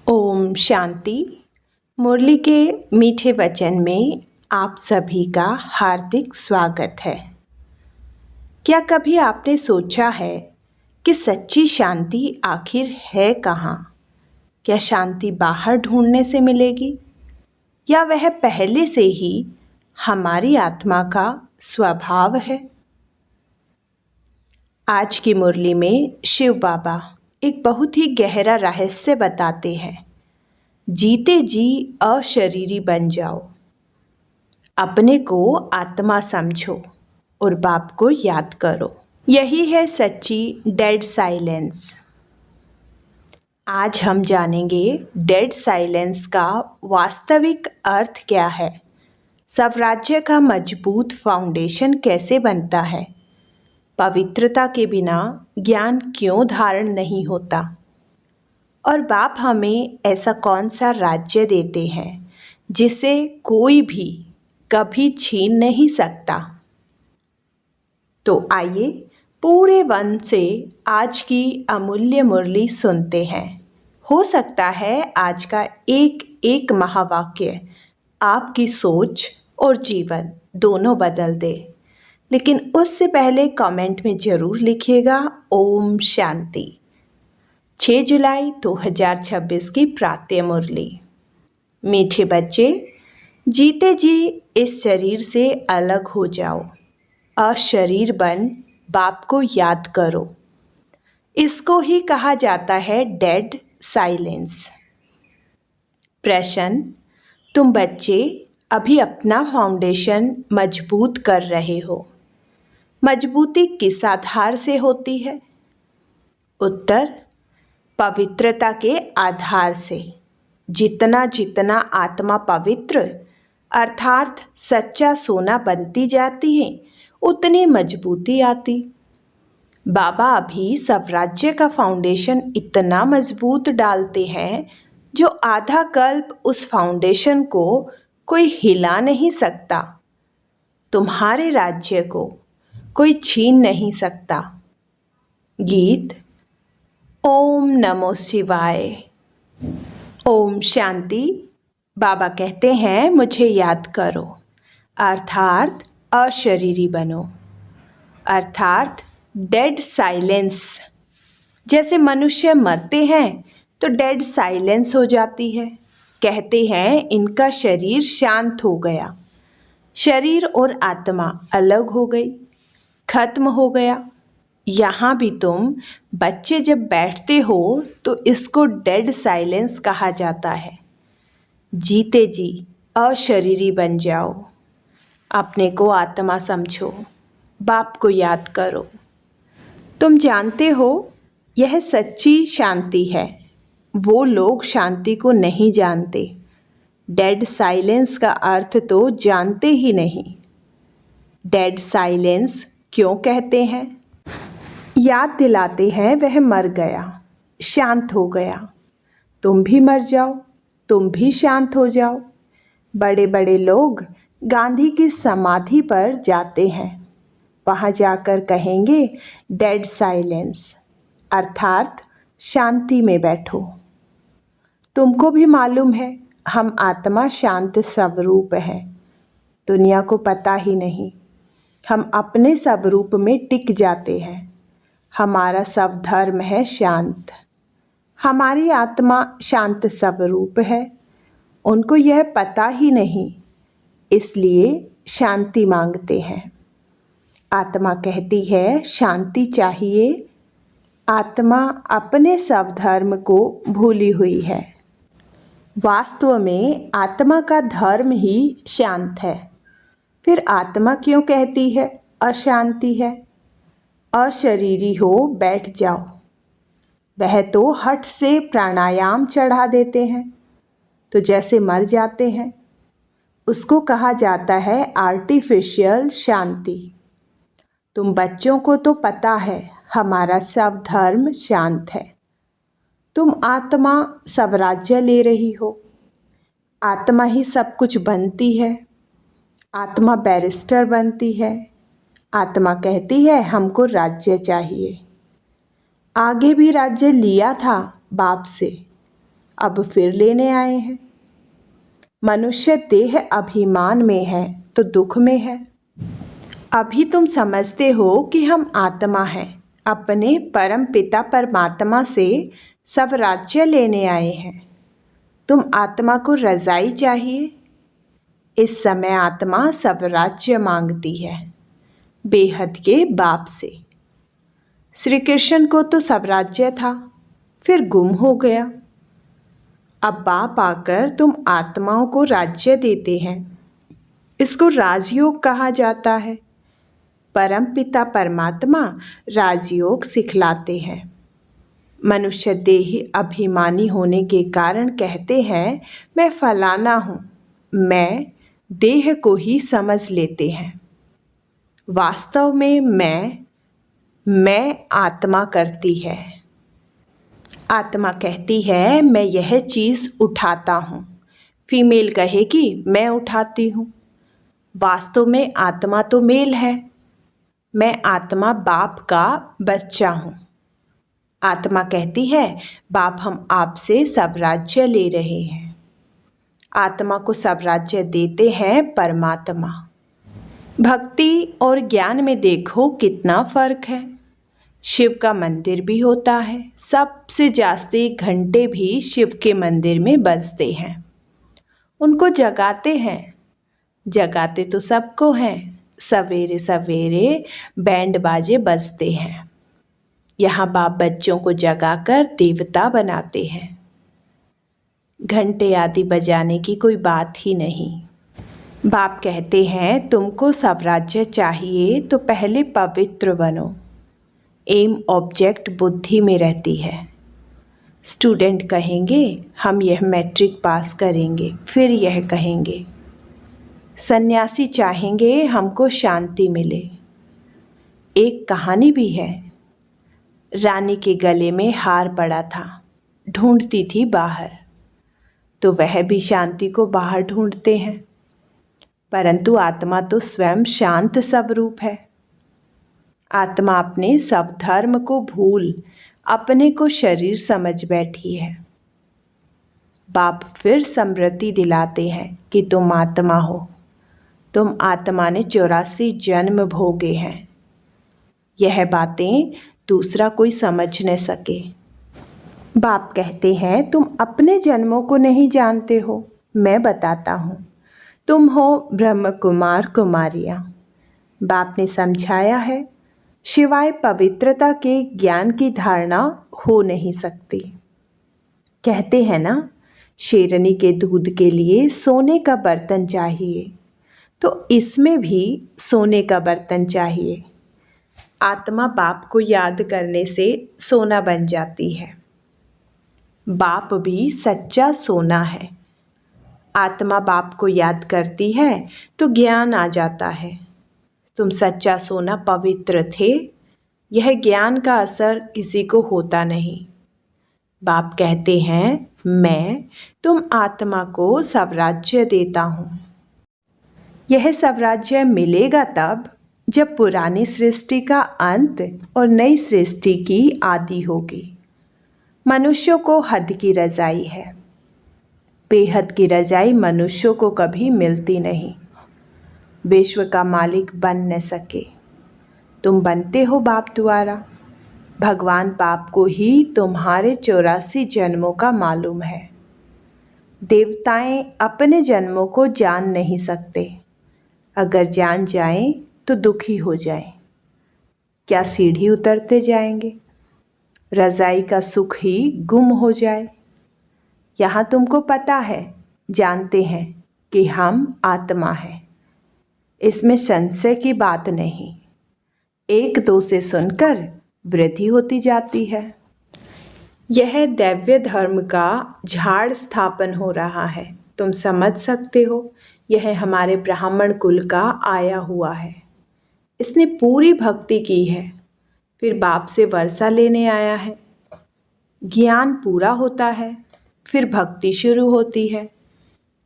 ओम शांति। मुरली के मीठे वचन में आप सभी का हार्दिक स्वागत है। क्या कभी आपने सोचा है कि सच्ची शांति आखिर है कहाँ? क्या शांति बाहर ढूंढने से मिलेगी या वह पहले से ही हमारी आत्मा का स्वभाव है? आज की मुरली में शिव बाबा एक बहुत ही गहरा रहस्य बताते हैं। जीते जी अशरीरी बन जाओ, अपने को आत्मा समझो और बाप को याद करो। यही है सच्ची डेड साइलेंस। आज हम जानेंगे डेड साइलेंस का वास्तविक अर्थ क्या है, स्वराज्य का मजबूत फाउंडेशन कैसे बनता है, पवित्रता के बिना ज्ञान क्यों धारण नहीं होता, और बाप हमें ऐसा कौन सा राज्य देते हैं जिसे कोई भी कभी छीन नहीं सकता। तो आइए पूरे मन से आज की अमूल्य मुरली सुनते हैं। हो सकता है आज का एक एक महावाक्य आपकी सोच और जीवन दोनों बदल दे, लेकिन उससे पहले कमेंट में ज़रूर लिखिएगा ओम शांति। 6 जुलाई 2026 की प्रातः मुरली। मीठे बच्चे, जीते जी इस शरीर से अलग हो जाओ, अशरीर बन बाप को याद करो। इसको ही कहा जाता है डेड साइलेंस। प्रश्न: तुम बच्चे अभी अपना फाउंडेशन मजबूत कर रहे हो। मजबूती किस आधार से होती है? उत्तर: पवित्रता के आधार से। जितना जितना आत्मा पवित्र अर्थात सच्चा सोना बनती जाती है, उतनी मजबूती आती। बाबा अभी स्वराज्य का फाउंडेशन इतना मजबूत डालते हैं जो आधा कल्प उस फाउंडेशन को कोई हिला नहीं सकता। तुम्हारे राज्य को कोई छीन नहीं सकता। गीत। ओम नमो शिवाय। ओम शांति। बाबा कहते हैं मुझे याद करो, अर्थात अशरीरी बनो, अर्थात डेड साइलेंस। जैसे मनुष्य मरते हैं तो डेड साइलेंस हो जाती है। कहते हैं इनका शरीर शांत हो गया। शरीर और आत्मा अलग हो गई, खत्म हो गया। यहाँ भी तुम बच्चे जब बैठते हो तो इसको डेड साइलेंस कहा जाता है। जीते जी अशरीरी बन जाओ, अपने को आत्मा समझो, बाप को याद करो। तुम जानते हो यह सच्ची शांति है। वो लोग शांति को नहीं जानते। डेड साइलेंस का अर्थ तो जानते ही नहीं। डेड साइलेंस क्यों कहते हैं? याद दिलाते हैं वह मर गया, शांत हो गया। तुम भी मर जाओ, तुम भी शांत हो जाओ। बड़े बड़े लोग गांधी की समाधि पर जाते हैं। वहाँ जाकर कहेंगे डेड साइलेंस, अर्थात शांति में बैठो। तुमको भी मालूम है हम आत्मा शांत स्वरूप है। दुनिया को पता ही नहीं। हम अपने स्वरूप में टिक जाते हैं। हमारा सब धर्म है शांत। हमारी आत्मा शांत स्वरूप है। उनको यह पता ही नहीं, इसलिए शांति मांगते हैं। आत्मा कहती है शांति चाहिए। आत्मा अपने सब धर्म को भूली हुई है। वास्तव में आत्मा का धर्म ही शांत है। फिर आत्मा क्यों कहती है अशांति है? अशरीरी हो बैठ जाओ। वह तो हठ से प्राणायाम चढ़ा देते हैं तो जैसे मर जाते हैं। उसको कहा जाता है आर्टिफिशियल शांति। तुम बच्चों को तो पता है हमारा सब धर्म शांत है। तुम आत्मा स्वराज्य ले रही हो। आत्मा ही सब कुछ बनती है। आत्मा बैरिस्टर बनती है। आत्मा कहती है हमको राज्य चाहिए। आगे भी राज्य लिया था बाप से, अब फिर लेने आए हैं। मनुष्य देह अभिमान में है तो दुख में है। अभी तुम समझते हो कि हम आत्मा हैं, अपने परम पिता परमात्मा से सब राज्य लेने आए हैं। तुम आत्मा को रज़ाई चाहिए। इस समय आत्मा सब राज्य मांगती है बेहद के बाप से। श्री कृष्ण को तो सब राज्य था, फिर गुम हो गया। अब बाप आकर तुम आत्माओं को राज्य देते हैं। इसको राजयोग कहा जाता है। परम पिता परमात्मा राजयोग सिखलाते हैं। मनुष्य देही अभिमानी होने के कारण कहते हैं मैं फलाना हूँ, मैं देह को ही समझ लेते हैं। वास्तव में मैं आत्मा करती है। आत्मा कहती है मैं यह चीज़ उठाता हूँ। फीमेल कहेगी मैं उठाती हूँ। वास्तव में आत्मा तो मेल है। मैं आत्मा बाप का बच्चा हूँ। आत्मा कहती है बाप हम आपसे सब राज्य ले रहे हैं। आत्मा को सब राज्य देते हैं परमात्मा। भक्ति और ज्ञान में देखो कितना फर्क है। शिव का मंदिर भी होता है, सबसे जास्ती घंटे भी शिव के मंदिर में बजते हैं। उनको जगाते हैं, जगाते तो सबको हैं। सवेरे सवेरे बैंड बाजे बजते हैं। यहाँ बाप बच्चों को जगाकर देवता बनाते हैं। घंटे आदि बजाने की कोई बात ही नहीं। बाप कहते हैं तुमको सब राज्य चाहिए तो पहले पवित्र बनो। एम ऑब्जेक्ट बुद्धि में रहती है। स्टूडेंट कहेंगे हम यह मैट्रिक पास करेंगे, फिर यह कहेंगे। सन्यासी चाहेंगे हमको शांति मिले। एक कहानी भी है। रानी के गले में हार पड़ा था, ढूंढती थी बाहर। तो वह भी शांति को बाहर ढूंढते हैं, परंतु आत्मा तो स्वयं शांत स्वरूप है। आत्मा अपने सब धर्म को भूल अपने को शरीर समझ बैठी है। बाप फिर स्मृति दिलाते हैं कि तुम आत्मा हो। तुम आत्मा ने 84 जन्म भोगे हैं। यह बातें दूसरा कोई समझ न सके। बाप कहते हैं तुम अपने जन्मों को नहीं जानते हो, मैं बताता हूँ। तुम हो ब्रह्म कुमार कुमारियाँ। बाप ने समझाया है शिवाय पवित्रता के ज्ञान की धारणा हो नहीं सकती। कहते हैं ना शेरनी के दूध के लिए सोने का बर्तन चाहिए, तो इसमें भी सोने का बर्तन चाहिए। आत्मा बाप को याद करने से सोना बन जाती है। बाप भी सच्चा सोना है। आत्मा बाप को याद करती है तो ज्ञान आ जाता है। तुम सच्चा सोना पवित्र थे। यह ज्ञान का असर किसी को होता नहीं। बाप कहते हैं मैं तुम आत्मा को स्वराज्य देता हूँ। यह स्वराज्य मिलेगा तब जब पुरानी सृष्टि का अंत और नई सृष्टि की आदि होगी। मनुष्यों को हद की रज़ाई है। बेहद की रज़ाई मनुष्यों को कभी मिलती नहीं। विश्व का मालिक बन न सके। तुम बनते हो बाप द्वारा। भगवान बाप को ही तुम्हारे 84 जन्मों का मालूम है। देवताएं अपने जन्मों को जान नहीं सकते। अगर जान जाएं तो दुखी हो जाएं। क्या सीढ़ी उतरते जाएंगे? रज़ाई का सुख ही गुम हो जाए। यहाँ तुमको पता है, जानते हैं कि हम आत्मा हैं। इसमें संशय की बात नहीं। एक दो से सुनकर वृद्धि होती जाती है। यह दैव्य धर्म का झाड़ स्थापन हो रहा है। तुम समझ सकते हो, यह हमारे ब्राह्मण कुल का आया हुआ है। इसने पूरी भक्ति की है, फिर बाप से वर्षा लेने आया है। ज्ञान पूरा होता है, फिर भक्ति शुरू होती है।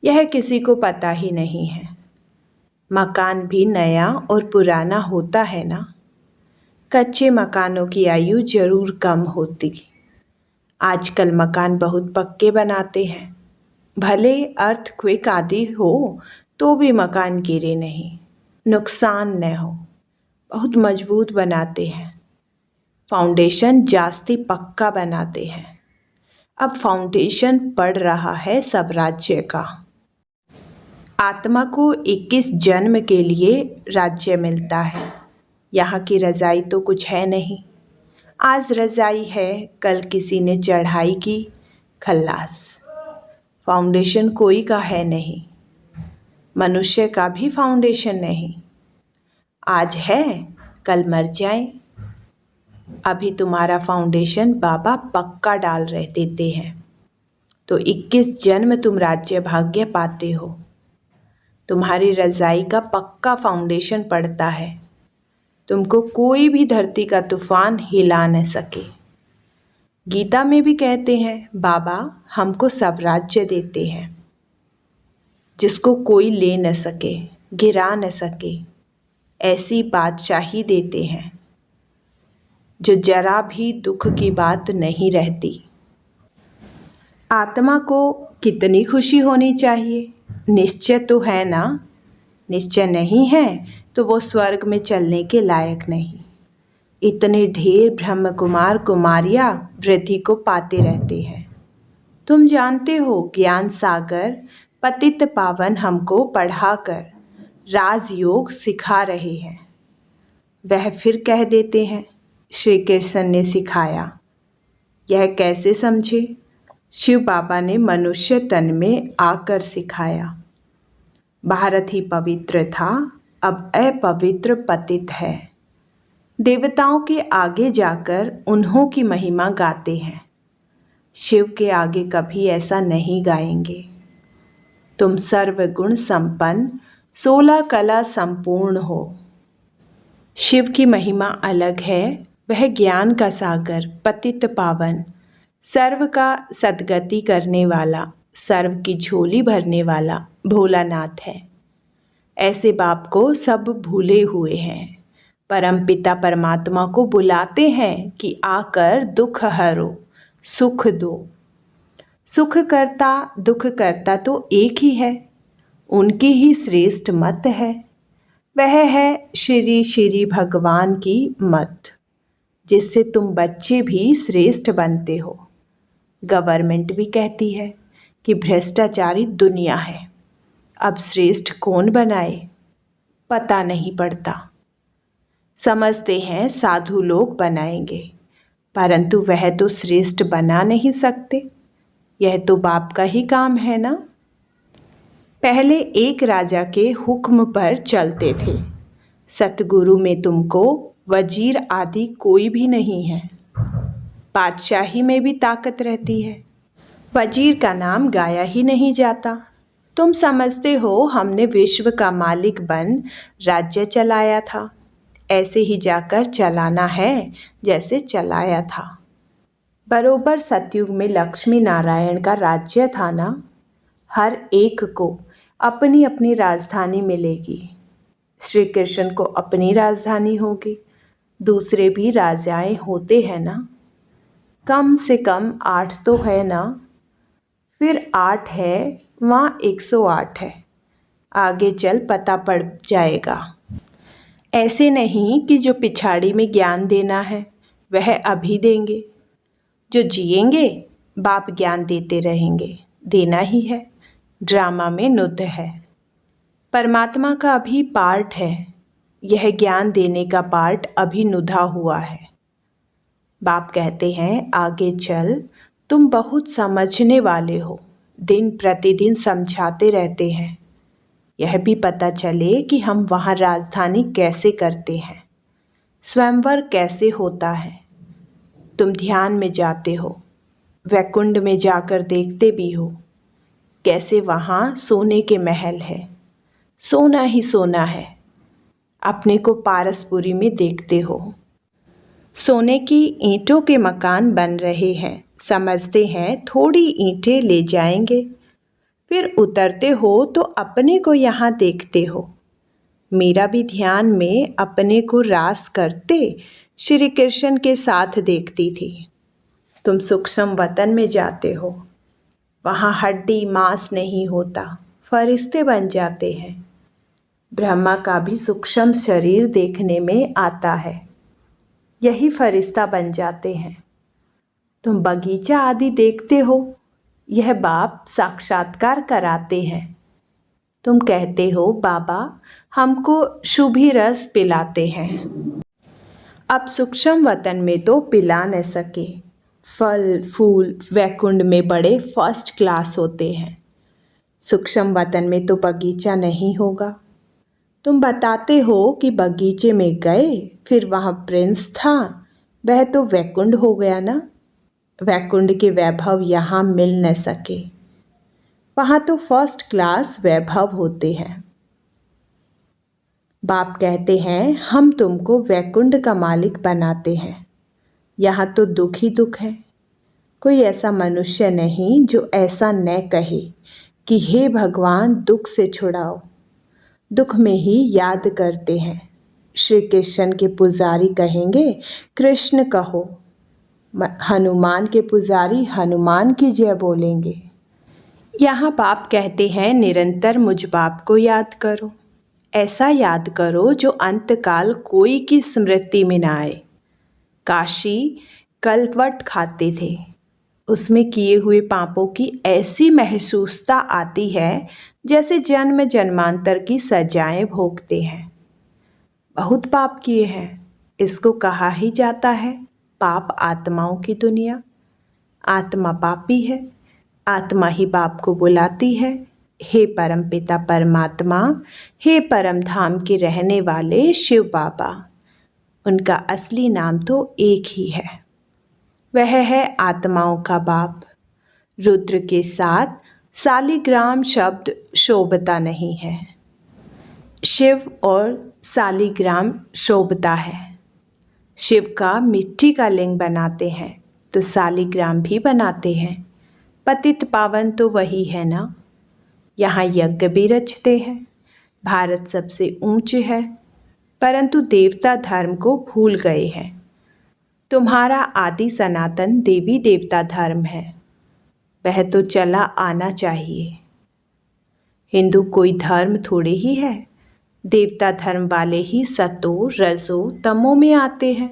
यह किसी को पता ही नहीं है। मकान भी नया और पुराना होता है ना। कच्चे मकानों की आयु जरूर कम होती। आजकल मकान बहुत पक्के बनाते हैं, भले अर्थक्वेक आदि हो तो भी मकान गिरे नहीं, नुकसान न हो, बहुत मजबूत बनाते हैं। फाउंडेशन जास्ती पक्का बनाते हैं। अब फाउंडेशन पड़ रहा है सब राज्य का। आत्मा को 21 जन्म के लिए राज्य मिलता है। यहाँ की रज़ाई तो कुछ है नहीं। आज रज़ाई है, कल किसी ने चढ़ाई की, खल्लास। फाउंडेशन कोई का है नहीं, मनुष्य का भी फाउंडेशन नहीं। आज है, कल मर जाए। अभी तुम्हारा फाउंडेशन बाबा पक्का डाल रहे देते हैं, तो 21 जन्म तुम राज्य भाग्य पाते हो। तुम्हारी रज़ाई का पक्का फाउंडेशन पड़ता है, तुमको कोई भी धरती का तूफान हिला न सके। गीता में भी कहते हैं बाबा हमको स्वराज्य देते हैं, जिसको कोई ले न सके, गिरा न सके, ऐसी बादशाही देते हैं जो जरा भी दुख की बात नहीं रहती। आत्मा को कितनी खुशी होनी चाहिए। निश्चय तो है ना? निश्चय नहीं है तो वो स्वर्ग में चलने के लायक नहीं। इतने ढेर ब्रह्म कुमार कुमारियाँ वृद्धि को पाते रहते हैं। तुम जानते हो ज्ञान सागर पतित पावन हमको पढ़ाकर राजयोग सिखा रहे हैं। वह फिर कह देते हैं श्री कृष्ण ने सिखाया। यह कैसे समझे? शिव बाबा ने मनुष्य तन में आकर सिखाया। भारत ही पवित्र था, अब अपवित्र पतित है। देवताओं के आगे जाकर उन्हों की महिमा गाते हैं, शिव के आगे कभी ऐसा नहीं गाएंगे। तुम सर्वगुण संपन्न 16 कला संपूर्ण हो। शिव की महिमा अलग है, वह ज्ञान का सागर पतित पावन, सर्व का सद्गति करने वाला, सर्व की झोली भरने वाला भोलानाथ है। ऐसे बाप को सब भूले हुए हैं। परमपिता परमात्मा को बुलाते हैं कि आकर दुख हरो, सुख दो। सुख करता दुख करता तो एक ही है, उनकी ही श्रेष्ठ मत है। वह है श्री श्री भगवान की मत, जिससे तुम बच्चे भी श्रेष्ठ बनते हो। गवर्नमेंट भी कहती है कि भ्रष्टाचारी दुनिया है, अब श्रेष्ठ कौन बनाए? पता नहीं पड़ता। समझते हैं साधु लोग बनाएंगे, परंतु वह तो श्रेष्ठ बना नहीं सकते। यह तो बाप का ही काम है ना। पहले एक राजा के हुक्म पर चलते थे। सतगुरु में तुमको वजीर आदि कोई भी नहीं है। बादशाही में भी ताकत रहती है, वजीर का नाम गाया ही नहीं जाता। तुम समझते हो हमने विश्व का मालिक बन राज्य चलाया था, ऐसे ही जाकर चलाना है जैसे चलाया था। बरोबर सतयुग में लक्ष्मी नारायण का राज्य था ना। हर एक को अपनी अपनी राजधानी मिलेगी। श्री कृष्ण को अपनी राजधानी होगी, दूसरे भी राजाएं होते हैं ना। कम से कम 8 तो है ना, फिर 8 है वहाँ 108 है। आगे चल पता पड़ जाएगा। ऐसे नहीं कि जो पिछाड़ी में ज्ञान देना है वह अभी देंगे। जो जिएंगे बाप ज्ञान देते रहेंगे, देना ही है। ड्रामा में नुद्ध है, परमात्मा का अभी पार्ट है। यह ज्ञान देने का पार्ट अभी नुधा हुआ है। बाप कहते हैं आगे चल, तुम बहुत समझने वाले हो, दिन प्रतिदिन समझाते रहते हैं। यह भी पता चले कि हम वहाँ राजधानी कैसे करते हैं, स्वयंवर कैसे होता है। तुम ध्यान में जाते हो, वैकुंठ में जाकर देखते भी हो कैसे वहाँ सोने के महल है, सोना ही सोना है। अपने को पारसपुरी में देखते हो, सोने की ईंटों के मकान बन रहे हैं। समझते हैं थोड़ी ईंटें ले जाएंगे, फिर उतरते हो तो अपने को यहाँ देखते हो। मेरा भी ध्यान में अपने को रास करते श्री कृष्ण के साथ देखती थी। तुम सूक्ष्म वतन में जाते हो, वहाँ हड्डी मांस नहीं होता, फरिश्ते बन जाते हैं। ब्रह्मा का भी सूक्ष्म शरीर देखने में आता है, यही फरिश्ता बन जाते हैं। तुम बगीचा आदि देखते हो, यह बाप साक्षात्कार कराते हैं। तुम कहते हो बाबा हमको शुभी रस पिलाते हैं। अब सूक्ष्म वतन में तो पिला न सके। फल फूल वैकुंठ में बड़े फर्स्ट क्लास होते हैं। सूक्ष्म वतन में तो बगीचा नहीं होगा। तुम बताते हो कि बगीचे में गए, फिर वहाँ प्रिंस था, वह तो वैकुंठ हो गया ना। वैकुंठ के वैभव यहाँ मिल न सके, वहाँ तो फर्स्ट क्लास वैभव होते हैं। बाप कहते हैं हम तुमको वैकुंठ का मालिक बनाते हैं, यहाँ तो दुख ही दुख है। कोई ऐसा मनुष्य नहीं जो ऐसा न कहे कि हे भगवान दुख से छुड़ाओ। दुख में ही याद करते हैं। श्री कृष्ण के पुजारी कहेंगे कृष्ण कहो, हनुमान के पुजारी हनुमान की जय बोलेंगे। यहाँ बाप कहते हैं निरंतर मुझ बाप को याद करो। ऐसा याद करो जो अंतकाल कोई की स्मृति में न आए। काशी कलवट खाते थे, उसमें किए हुए पापों की ऐसी महसूसता आती है जैसे जन्म जन्मांतर की सजाएं भोगते हैं। बहुत पाप किए हैं, इसको कहा ही जाता है पाप आत्माओं की दुनिया। आत्मा पापी है, आत्मा ही बाप को बुलाती है, हे परमपिता परमात्मा, हे परम धाम के रहने वाले शिव बाबा। उनका असली नाम तो एक ही है, वह है आत्माओं का बाप। रुद्र के साथ सालिग्राम शब्द शोभता नहीं है। शिव और सालिग्राम शोभता है। शिव का मिट्टी का लिंग बनाते हैं तो सालिग्राम भी बनाते हैं। पतित पावन तो वही है ना। यहाँ यज्ञ भी रचते हैं। भारत सबसे ऊंच है, परंतु देवता धर्म को भूल गए हैं। तुम्हारा आदि सनातन देवी देवता धर्म है, वह तो चला आना चाहिए। हिंदू कोई धर्म थोड़े ही है। देवता धर्म वाले ही सतो रजो तमो में आते हैं।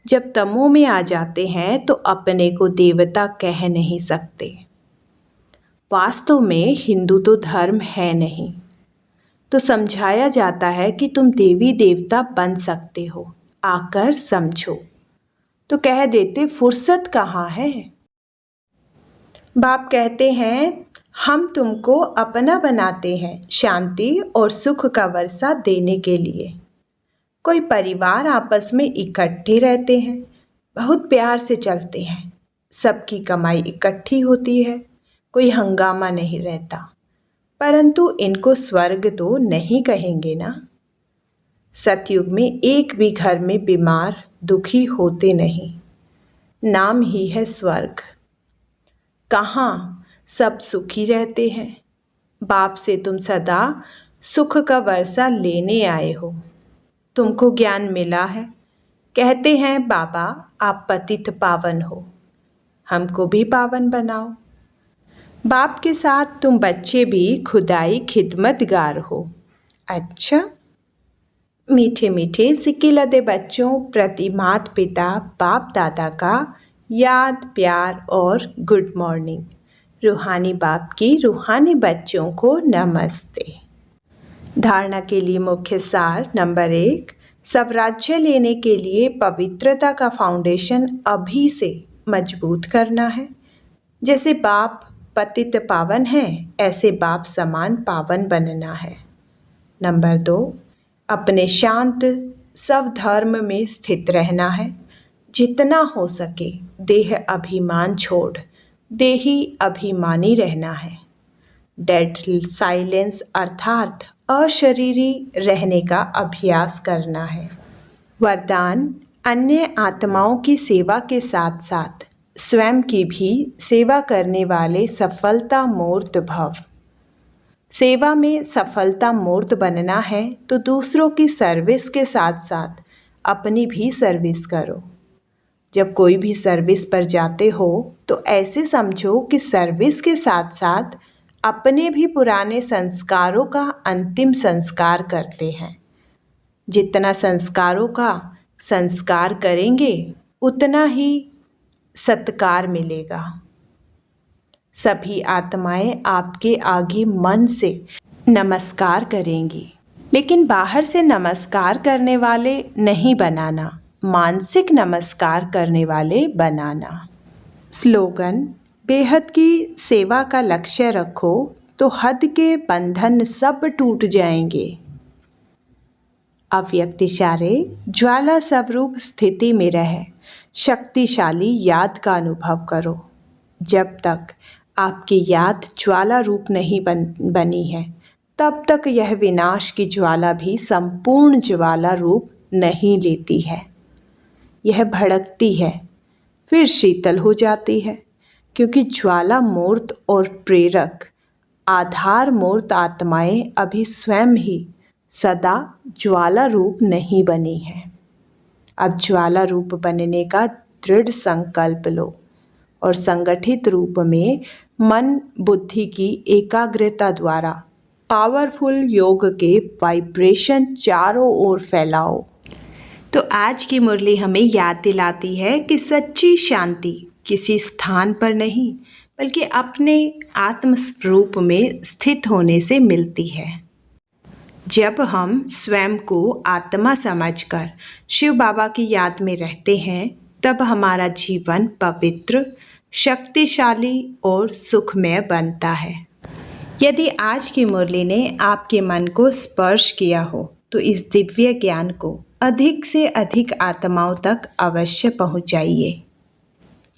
जब तमो में आ जाते हैं तो अपने को देवता कह नहीं सकते। वास्तव में हिंदू तो धर्म है नहीं, तो समझाया जाता है कि तुम देवी देवता बन सकते हो, आकर समझो। तो कह देते फुर्सत कहाँ है। बाप कहते हैं हम तुमको अपना बनाते हैं शांति और सुख का वर्षा देने के लिए। कोई परिवार आपस में इकट्ठे रहते हैं, बहुत प्यार से चलते हैं, सबकी कमाई इकट्ठी होती है, कोई हंगामा नहीं रहता। परंतु इनको स्वर्ग तो नहीं कहेंगे ना। सतयुग में एक भी घर में बीमार दुखी होते नहीं, नाम ही है स्वर्ग। कहाँ सब सुखी रहते हैं। बाप से तुम सदा सुख का वर्षा लेने आए हो, तुमको ज्ञान मिला है। कहते हैं बाबा आप पतित पावन हो, हमको भी पावन बनाओ। बाप के साथ तुम बच्चे भी खुदाई खिदमतगार हो। अच्छा, मीठे मीठे सिक्के लदे बच्चों प्रति माता पिता बाप दादा का याद प्यार और गुड मॉर्निंग। रूहानी बाप की रूहानी बच्चों को नमस्ते। धारणा के लिए मुख्य सार नंबर 1, स्वराज्य लेने के लिए पवित्रता का फाउंडेशन अभी से मजबूत करना है। जैसे बाप पतित पावन है, ऐसे बाप समान पावन बनना है। नंबर 2, अपने शांत स्वधर्म में स्थित रहना है। जितना हो सके देह अभिमान छोड़ देही अभिमानी रहना है। डेड साइलेंस अर्थात अशरीरी रहने का अभ्यास करना है। वरदान अन्य आत्माओं की सेवा के साथ साथ स्वयं की भी सेवा करने वाले सफलता मूर्त भव। सेवा में सफलता मूर्त बनना है तो दूसरों की सर्विस के साथ साथ अपनी भी सर्विस करो। जब कोई भी सर्विस पर जाते हो तो ऐसे समझो कि सर्विस के साथ साथ अपने भी पुराने संस्कारों का अंतिम संस्कार करते हैं। जितना संस्कारों का संस्कार करेंगे उतना ही सत्कार मिलेगा। सभी आत्माएं आपके आगे मन से नमस्कार करेंगी, लेकिन बाहर से नमस्कार करने वाले नहीं बनाना, मानसिक नमस्कार करने वाले बनाना। स्लोगन: बेहद की सेवा का लक्ष्य रखो तो हद के बंधन सब टूट जाएंगे। अव्यक्त इशारे: ज्वाला स्वरूप स्थिति में रह शक्तिशाली याद का अनुभव करो। जब तक आपकी याद ज्वाला रूप नहीं बनी है तब तक यह विनाश की ज्वाला भी संपूर्ण ज्वाला रूप नहीं लेती है। यह भड़कती है, फिर शीतल हो जाती है, क्योंकि ज्वाला मूर्त और प्रेरक आधार मूर्त आत्माएं अभी स्वयं ही सदा ज्वाला रूप नहीं बनी है। अब ज्वाला रूप बनने का दृढ़ संकल्प लो और संगठित रूप में मन बुद्धि की एकाग्रता द्वारा पावरफुल योग के वाइब्रेशन चारों ओर फैलाओ। तो आज की मुरली हमें याद दिलाती है कि सच्ची शांति किसी स्थान पर नहीं बल्कि अपने आत्मस्वरूप में स्थित होने से मिलती है। जब हम स्वयं को आत्मा समझकर शिव बाबा की याद में रहते हैं तब हमारा जीवन पवित्र, शक्तिशाली और सुखमय बनता है। यदि आज की मुरली ने आपके मन को स्पर्श किया हो तो इस दिव्य ज्ञान को अधिक से अधिक आत्माओं तक अवश्य पहुंचाइए।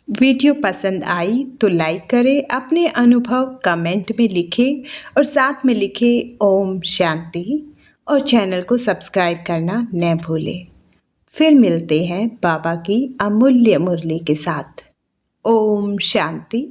वीडियो पसंद आई तो लाइक करें, अपने अनुभव कमेंट में लिखें और साथ में लिखें ओम शांति, और चैनल को सब्सक्राइब करना न भूलें। फिर मिलते हैं बाबा की अमूल्य मुरली के साथ। ओम शांति।